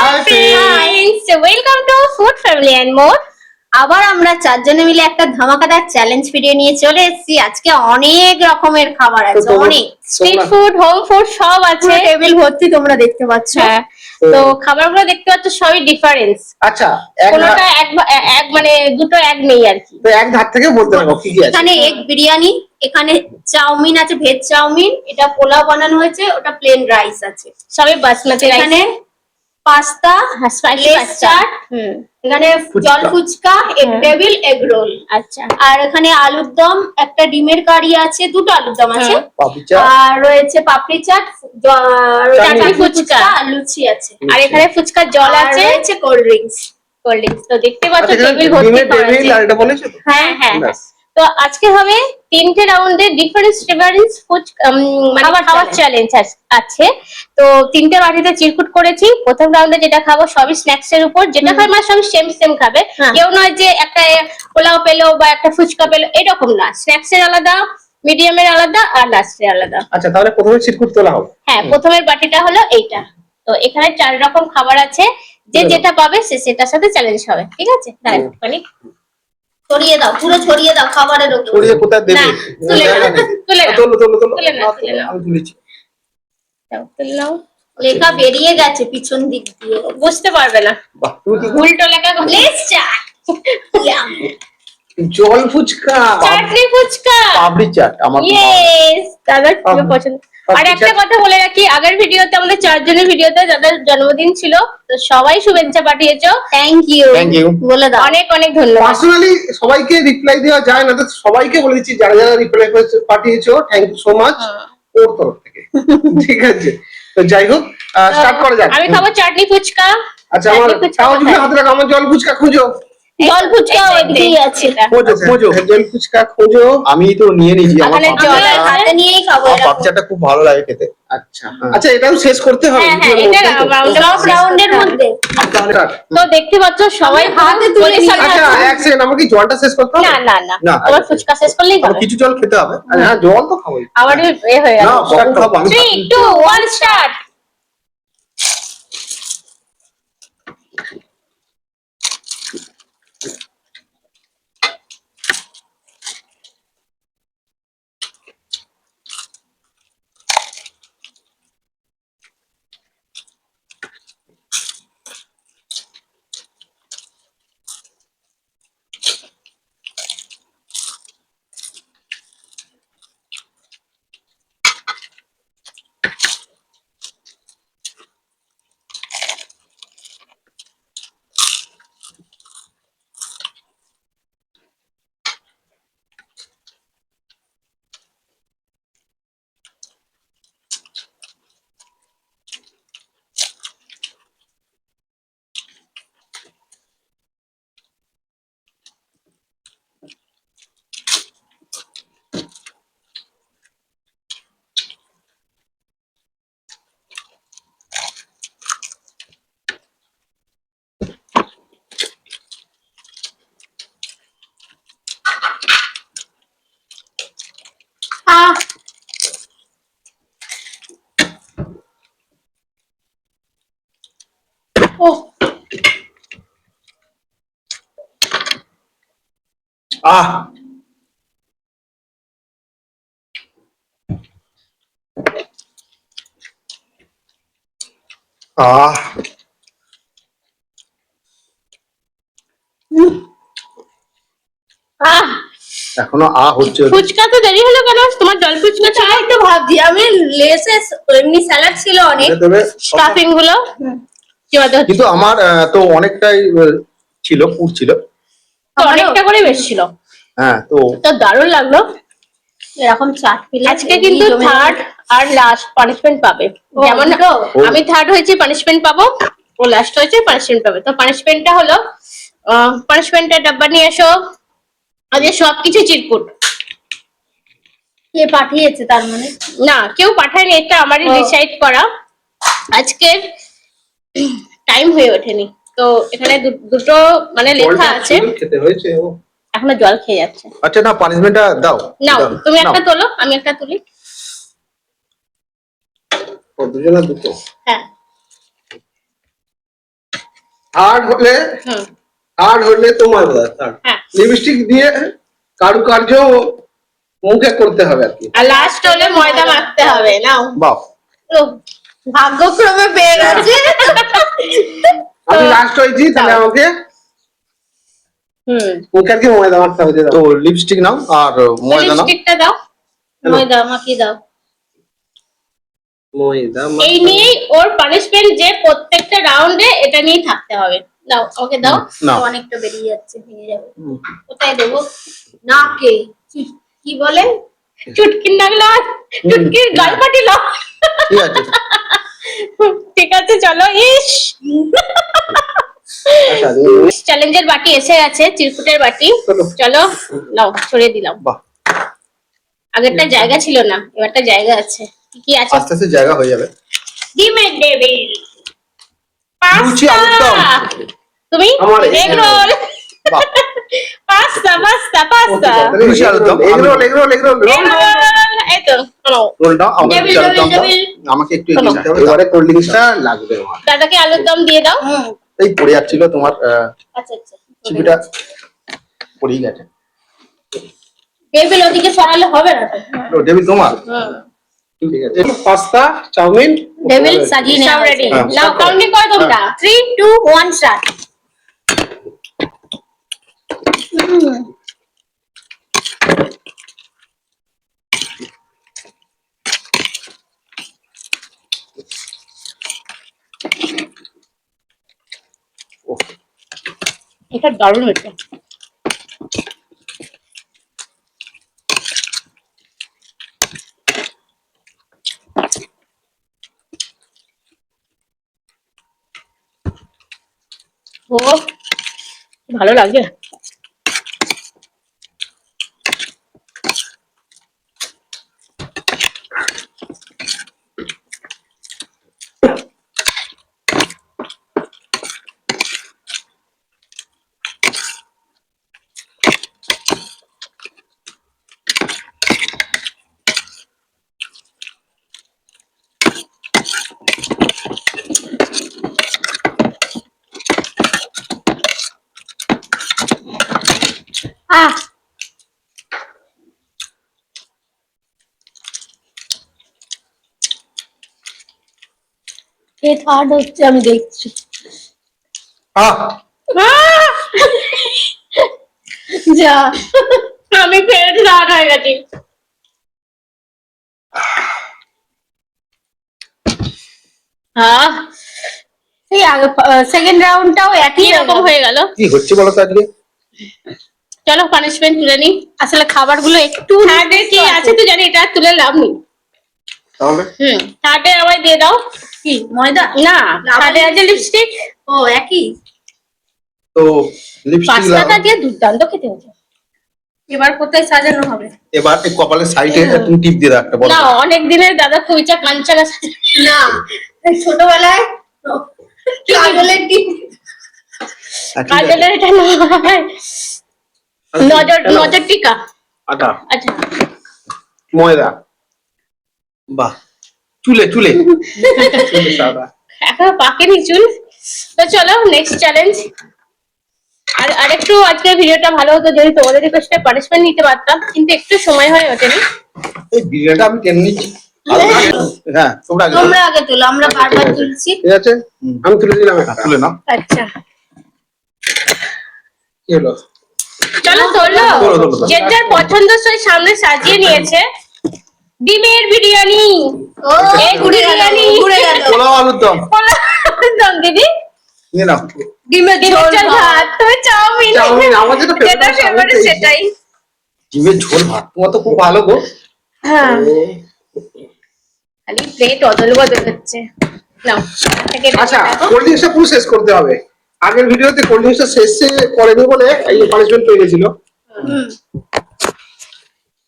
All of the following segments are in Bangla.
Hi friends, welcome to Food Family and More. আবার আমরা চারজনে মিলে একটা ধামাকাদার চ্যালেঞ্জ ভিডিও নিয়ে চলে এসেছি। আজকে অনেক রকমের খাবার আছে, অনেক স্ট্রিট ফুড, হোম ফুড সব আছে। টেবিল ভর্তি তোমরা দেখতে পাচ্ছ। হ্যাঁ, তো খাবারগুলো দেখতে পাচ্ছ সবই ডিফারেন্স। আচ্ছা, কোনটা এক মানে দুটো এক নেই আর কি। তো এক ধার থেকে বলতে পারবো কি কি আছে। এখানে এগ বিরিয়ানি, এখানে চাউমিন আছে, ভেজ চাউমিন, এটা পোলাও বানানো হয়েছে, ওটা প্লেন রাইস আছে, সবই বাসমতি রাইস। এখানে পাস্তা, স্পাইসি চাট, এখানে জল phuchka, egg table, egg roll. আচ্ছা, আর এখানে আলুর দম, একটা ডিমের কারি আছে, দুটো আলুর দম আছে, আর রয়েছে পাপড়ি চাট, চাটনি ফুচকা, আর লুচি আছে। আর এখানে ফুচকার জল আছে, রয়েছে কোল্ড ড্রিঙ্কস। তো দেখতে পাচ্ছ টেবিল ভর্তি খাবার আছে। আর এটা বলেছো তো? হ্যাঁ হ্যাঁ। তো আজকে হবে তিনটে রাউন্ডে ডিফারেন্ট ফুড মানে খাবার চ্যালেঞ্জ আছে। তো তিনটে বাটিতে চিরকুট করেছি। প্রথম রাউন্ডে যেটা খাবো সবই স্ন্যাক্স এর উপর, যেটা খাবে মানে সবই সেম খাবে। কেউ নয় যে একটা পোলাও পেলো বা একটা ফুচকা পেলো এরকম না, স্ন্যাক্স এর আলাদা, মিডিয়ামের আলাদা, আর লাস্টের আলাদা। আচ্ছা, তাহলে প্রথমে চিরকুট তোলা হবে। হ্যাঁ, প্রথমের বাটিটা হলো এইটা। তো এখানে 4 রকম খাবার আছে, যে যেটা পাবে সে সেটার সাথে চ্যালেঞ্জ হবে, ঠিক আছে? তাই মানে ছড়িয়ে দাও, পুরো ছড়িয়ে দাও খাবারের উপর। ছড়িয়ে কোথায় দেবে? না, তুলে নাও। আমি তুলেছি। তুলে নাও। লেখা বেরিয়ে গেছে পিছন দিক দিয়ে, বুঝতে পারবে না। উল্টো লেখা লেস চাট, জল ফুচকা, চাটনি ফুচকা, পাপড়ি চাট। আমার ইয়েস, দাদা কি পছন্দ। আর একটা কথা বলে রাখি, আগের ভিডিওতে আমাদের 4 জনের ভিডিওতে যাদের জন্মদিন ছিল, তো সবাই শুভেচ্ছা পাঠিয়েছো। থ্যাংক ইউ বলে দাও, অনেক অনেক ধন্যবাদ। পার্সোনালি সবাইকে রিপ্লাই দেওয়া যায় না, তো সবাইকে বলে দিচ্ছি যারা যারা রিপ্লাই পাঠিয়েছো থ্যাংক ইউ সো মাচ ওর তরফ থেকে। ঠিক আছে, তো যাই হোক স্টার্ট করা যাক। আমি খাবো চাটনি ফুচকা। আচ্ছা, আমার তাও যদি হাতে রাখো, আমার জল ফুচকা খুঁজো। জল ফুচকা ওইদিকেই আছে, খোঁজো জল ফুচকা খোঁজো। আমি তো নিয়ে নিয়েছি, আমার হাতে নিয়েই খাবো। পাপচাটা খুব ভালো লাগে খেতে। আচ্ছা আচ্ছা, এটাও শেষ করতে হবে। হ্যাঁ, এটা রাউন্ডের মধ্যে। তো দেখতে পাচ্ছ সবাই হাতে তুলে নিয়ে। আচ্ছা, এক সেকেন্ড, আমাকে কি জলটা শেষ করতে হবে? না, তোমার ফুচকা শেষ করলেই হবে। কিছু জল খেতে হবে। হ্যাঁ, জল তো খাবোই। আমার এ হয়ে গেল। না, কখন খাবো? 3 2 1 স্টার্ট। আহ, আহ, এখনো হচ্ছে। ফুচকা তো দেরি হলো কেন? তোমার জল ফুচকা চাই তো ভাবছি আমি। লেসে এমনি স্যালাড ছিল অনেক, স্টাফিং গুলো কিন্তু আমার তো অনেকটাই ছিল, পুর ছিল, অনেকটা করে বেশ ছিল। হ্যাঁ, তো দারুণ লাগলো। এরকম চাট পেলে আজকে কিন্তু থার্ড আর লাস্ট পানিশমেন্ট পাবে। যেমন আমি থার্ড হয়েছি, পানিশমেন্ট পাবো, ও লাস্ট হয়েছে, পানিশমেন্ট পাবে। তো পানিশমেন্টটা হলো, পানিশমেন্টের ডাব্বা নিয়ে এসো। আজকে সবকিছু চিরকুট। কে পাঠিয়েছে? তার মানে না, কেউ পাঠায়নি, এটা আমারই ডিসাইড করা। আজকে টাইম হয়ে ওঠেনি, তো এখানে দুটো মানে লেখা আছে। খেতে হয়েছে ও এখনো জল খেয়ে যাচ্ছে। আচ্ছা, না, পানিশমেন্টটা দাও। নাও, তুমি একটা তোলো, আমি একটা তুলি। দুজনের দুটো। হ্যাঁ, হার্ড হলে হুম তোমার হ্যাঁ লিপস্টিক দিয়ে কারুকার্য মুখে করতে হবে আর কি। আর লাস্ট হলে ময়দা মাখতে হবে। নাও বাহ, ও, ভাগ্যক্রমে পেয়ে গেছে। আমি লাস্ট হয়েছি, তাহলে দাও। আমাকে হুম মুখে আর কি ময়দা মাখতে হবে। তো লিপস্টিক নাও আর ময়দা নাও। লিপস্টিকটা দাও, ময়দা মাখিয়ে দাও। ময়দা এই নিয়েই ওর পানিশমেন্ট, যে প্রত্যেকটা রাউন্ডে এটা নিয়েই থাকতে হবে। দাও ওকে দাও। নাও। অনেকটা বেরিয়ে যাচ্ছে, ভেঙে যাবে। কোথায় দেবো? নাকে। কি বলে? চুটকির নাক লাও, চুটকির গাল ফাটি লাও। ঠিক আছে। ঠিক আছে চলো। ইস, আচ্ছা, চ্যালেঞ্জের বাটি এসে গেছে, চিরকুটের বাটি। চলো। চলো নাও, ছড়িয়ে দিলাম। বাহ, আগেরটা জায়গা ছিল না, এবারটা জায়গা আছে। কি কি আছে? আস্তে আস্তে জায়গা হয়ে যাবে। ডিমের টেবিল, লুচি, পাস্তা। আলুর দম। তুমি আমার এগ রোল, বাহ, পাস্তা পাস্তা পাস্তা, লুচি, আলুর দম। Egg roll egg roll. এই তো শোনো, রোলটা আমাকে টেবিল, লুচি, আলুর টেবিল, দম দাও। টেবিল। আমাকে একটু এগিয়ে যেতে হবে। এবারে কোল্ড ড্রিঙ্কসটা লাগবে আমার। দাদাকে আলুর দম দিয়ে দাও। এই পড়ে যাচ্ছিল তোমার আচ্ছা আচ্ছা, চিপিটা পড়েই গেছে। টেবিল ওদিকে সরালে হবে না তো। টেবিল তোমার? ঠিক আছে, পাস্তা, চাউমিন, টেবিল সাজিয়ে নেওয়া রেডি। হ্যাঁ, নাও কাউন্টিং করো তোমরা। 3 2 1 স্টার্ট। এটা দারুণ হয়েছে। ও ভালো লাগছে। আহ, কে থার্ড হচ্ছে আমি দেখছি। আহ, যা, আমি ফের থার্ড হয়ে গেছি। এই আগে সেকেন্ড রাউন্ডটাও একই রকম হয়ে গেল। কি হচ্ছে বলো তো আজকে? চলো পানিশমেন্ট তুলে নি। আসলে খাবারগুলো একটু থার্ডে কি আছে তো জানি, এটা তুলে লাভ নেই। তাহলে থার্ডে আমায় দিয়ে দাও। কি ময়দা? না, থার্ডে আছে লিপস্টিক। ও একই। তো লিপস্টিক পাস্তাটা দিয়ে দুর্দান্ত খেতে হচ্ছে। এবার কোথায় সাজানো হবে? এবার এই কপালের সাইডে তুমি টিপ দিয়ে দাও একটা বড় না, করে। অনেক দিনের দাদা খুঁজা কাঞ্চারা না, ছোটবেলায় কাজলের টিপ, ঠিক আছে। কাজলের এটা নয়, নজর নজর টিকা। আটা, আচ্ছা, ময়দা। বাহ, চুলে চুলে চুলে সাদা। এখন পাকেনি চুল। তো চলো নেক্সট চ্যালেঞ্জ। আর আরেকটু আজকে ভিডিওটা ভালো হতো যদি তোমাদের রিকোয়েস্টে পানিশমেন্ট নিতে পারতাম, কিন্তু একটু সময় হয়ে ওঠেনি। এই ভিডিওটা আমি টেনে নিচ্ছি। হ্যাঁ, তোমরা আগে তোমরা আগে তোলো, আমরা বারবার তুলছি। ঠিক আছে, আমি তুলে দিলাম একটা। তুলে নাও। আচ্ছা কি হলো? চলো তোলো। তোলো, তোলো, তোলো। যে যার পছন্দসই সামনে সাজিয়ে নিয়েছে। ডিমের বিরিয়ানি, এগ বিরিয়ানি, পোলাও, আলুর দম দম দিদি, নিয়ে নাও। ডিমের ঝোল ভাত, তুমি চাউমিন, চাউমিন, আমার যেটা favorite যেটা ফেভারিট চাউমিন সেটাই। ডিমের ঝোল ভাত তোমার তো খুব ভালো গো। হ্যাঁ, খালি প্লেট অদল বদল হচ্ছে। নাও থেকে আচ্ছা, কোল্ড ড্রিঙ্কসটা পুরো শেষ করতে হবে। আগের ভিডিওতে কোল্ড ড্রিঙ্কসটা শেষে করেনি বলে এই পানিশমেন্ট পেয়ে গেছিল।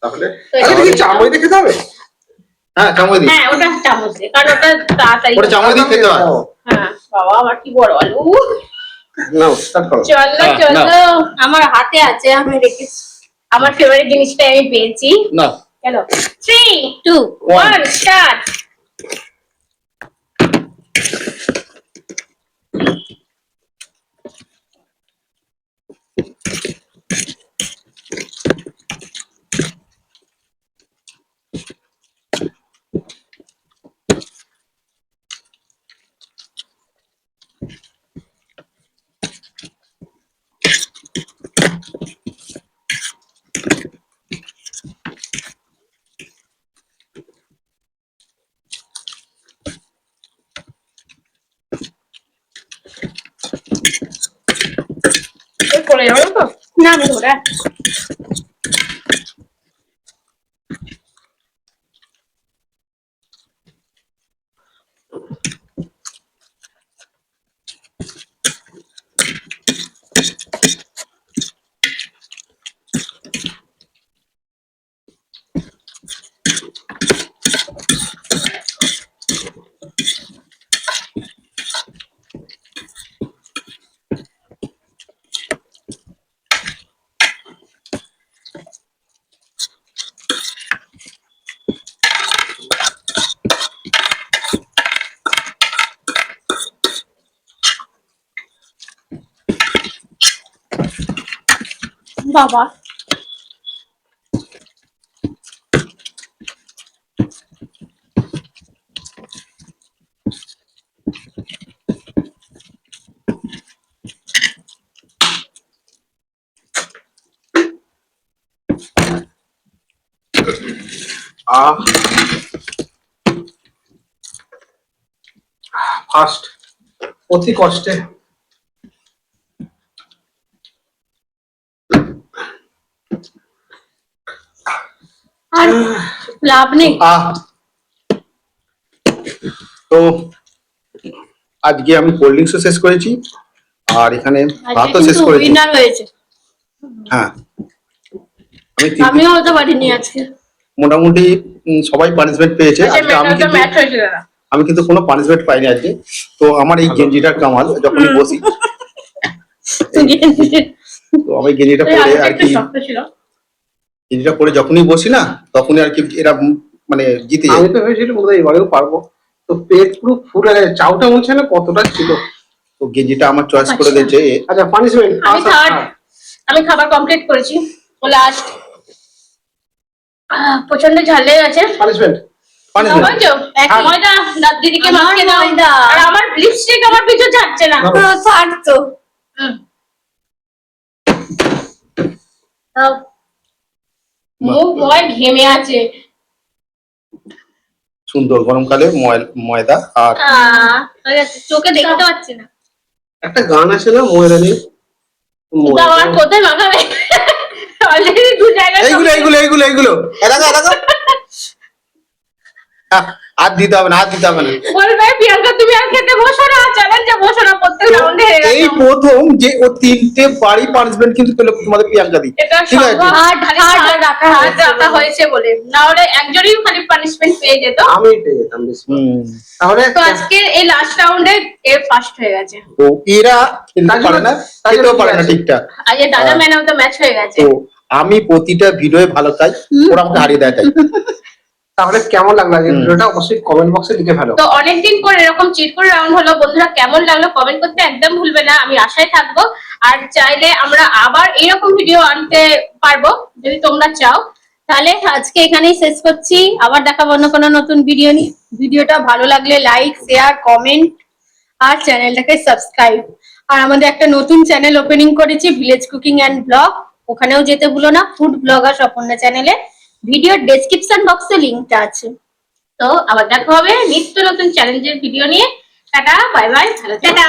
তাহলে আরে কি চামচ দিয়ে খেতে হবে? হ্যাঁ, চামচ দিই। হ্যাঁ ওটা চামচ দিয়ে, কারণ ওটা তাড়াতাড়ি। ওটা চামচ দিয়ে খেতে হয়। হ্যাঁ বাবা, আমার কি বড় আলু। নাও, স্টার্ট করো। চলো হ্যাঁ, চলো, নাও। আমার হাতে আছে, আমি রেখেছি। আমার ফেভারিট জিনিসটা আমি পেয়েছি। নাও। চলো 3 2 1 স্টার্ট। হয়ে যাবে তো। না আমি ধরে বাবা ফার্স্ট অতি কষ্টে আর লাভ নেই। তো আজকে আমি কোল্ড ড্রিঙ্কসও শেষ করেছি আর এখানে ভাতও শেষ করেছি। উইনার হয়েছে। হ্যাঁ আমিও হতে পারিনি আজকে। মোটামুটি সবাই পানিশমেন্ট পেয়েছে। আজকে ম্যাচ হয়েছিল না। আমি কিন্তু কোনো পানিশমেন্ট পাইনি আজকে। তো আমার এই গেঞ্জিটার কামাল যখনই বসি, তো আমি গেঞ্জিটা পরে আর কি, গেঞ্জিটা পরে যখনই বসি না তখনই আর কি এরা মানে জিতে যায়। আমি তো ভেবেছিলাম বোধহয় এবারেও পারবো, তো পেট পুরো ফুলে গেছে। চাউটা বলছে না কতটা ছিল। তো গেঞ্জিটা আমার চয়েস করে দিয়েছে। আচ্ছা পানিশমেন্ট আমি খাবার কমপ্লিট করেছি। লাস্ট প্রচন্ড ঝাল লেগে গেছে। পানিশমেন্ট ময়দা দিদিকে মাখিয়ে দাও। আর আমার লিপস্টিক আমার পিছু ছাড়ছে না। ছাড়তো মুখ ময় ঘেমে আছে। সুন্দর গরমকালে ময়দা আর চোখে দেখতে পাচ্ছি না। একটা গান আছে না ময়দা নিয়ে, আমার কোথায় মাখাবে? অলরেডি দু জায়গায় এইগুলো আর দিতে হবে না, বলবে প্রিয়াঙ্কা তুমি আর খেতে বসো না, চ্যালেঞ্জে বসো না, প্রত্যেক রাউন্ডে হেরে গেছো। এই প্রথম যে ও 3টে বাড়ি পানিশমেন্ট কিন্তু পেলো তোমাদের প্রিয়াঙ্কা দি। এটা ঠিক আছে, হার্ড রাখা হয়েছে বলে, না হলে একজনই খালি পানিশমেন্ট পেয়ে যেত। আমি পেয়ে যেতাম বেশি। তাহলে তো আজকে এই লাস্ট রাউন্ডে এ ফার্স্ট হয়ে গেছে। তো এরা কিন্তু পারে না, খেতেও পারে না ঠিকঠাক। আজ দাদা ম্যান অফ দ্য ম্যাচ হয়ে গেছে। তো আমি প্রতিটা ভিডিওয়ে ভালো চাই, ওরা আমাকে হারিয়ে দেয় তাই। তাহলে কেমন লাগলো আজকে ভিডিওটা অবশ্যই কমেন্ট বক্সে লিখে ফেলো। তো অনেকদিন পর এরকম চিট করে রাউন্ড হলো, বন্ধুরা কেমন লাগলো কমেন্ট করতে একদম ভুলবে না, আমি আশায় থাকবো। আর চাইলে আমরা আবার এরকম ভিডিও আনতে পারবো যদি তোমরা চাও। তাহলে আজকে এখানেই শেষ করছি, আবার দেখাবো অন্য কোনো নতুন ভিডিও নিয়ে। ভিডিওটা ভালো লাগলে লাইক শেয়ার কমেন্ট আর চ্যানেলটাকে সাবস্ক্রাইব। আর আমাদের একটা নতুন চ্যানেল ওপেনিং করেছি, ভিলেজ কুকিং অ্যান্ড ব্লগ, ওখানেও যেতে ভুলো না। ফুড ব্লগার স্বপর্ণা চ্যানেলে ভিডিওর ডেসক্রিপশন বক্সে লিংকটা আছে। তো আবার দেখা হবে নিত্য নতুন চ্যালেঞ্জের ভিডিও নিয়ে। টাটা বাই বাই, ভালো টাটা।